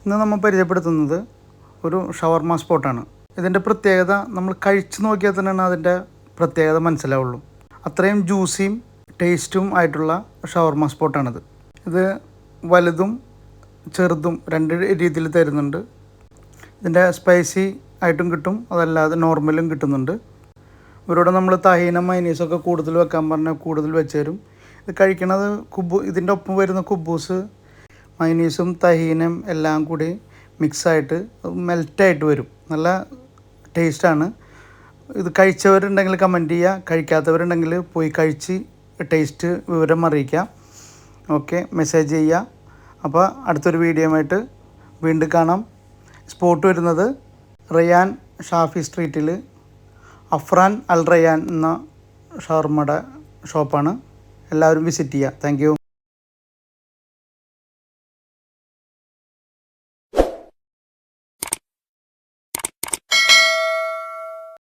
ഇന്ന് നമ്മൾ പരിചയപ്പെടുത്തുന്നത് ഒരു ഷവർമ സ്പോട്ടാണ്. ഇതിൻ്റെ പ്രത്യേകത നമ്മൾ കഴിച്ച് നോക്കിയാൽ തന്നെയാണ് അതിൻ്റെ പ്രത്യേകത മനസ്സിലാവുള്ളൂ. അത്രയും ജ്യൂസിയും ടേസ്റ്റും ആയിട്ടുള്ള ഷവർമ സ്പോട്ടാണിത്. ഇത് വലുതും ചെറുതും രണ്ട് രീതിയിൽ തരുന്നുണ്ട്. ഇതിൻ്റെ സ്പൈസി ആയിട്ടും കിട്ടും, അതല്ലാതെ നോർമലും കിട്ടുന്നുണ്ട്. ഇവരോട് നമ്മൾ തഹീന മൈനീസൊക്കെ കൂടുതൽ വെക്കാൻ പറഞ്ഞാൽ കൂടുതൽ വെച്ച് തരും. ഇത് കഴിക്കണത് ഇതിൻ്റെ ഒപ്പം വരുന്ന കുബൂസ് മൈനീസും തഹീനയും എല്ലാം കൂടി മിക്സായിട്ട് മെൽറ്റായിട്ട് വരും. നല്ല ടേസ്റ്റാണ്. ഇത് കഴിച്ചവരുണ്ടെങ്കിൽ കമൻറ്റ് ചെയ്യുക, കഴിക്കാത്തവരുണ്ടെങ്കിൽ പോയി കഴിച്ച് ടേസ്റ്റ് വിവരം അറിയിക്കുക. ഓക്കെ, മെസ്സേജ് ചെയ്യുക. അപ്പോൾ അടുത്തൊരു വീഡിയോയുമായിട്ട് വീണ്ടും കാണാം. സ്പോട്ട് വരുന്നത് റയാൻ ഷാഫി സ്ട്രീറ്റിൽ അഫ്രാൻ അൽ റയാൻ എന്ന ഷവർമയുടെ ഷോപ്പാണ്. എല്ലാവരും വിസിറ്റ് ചെയ്യുക. Thank you.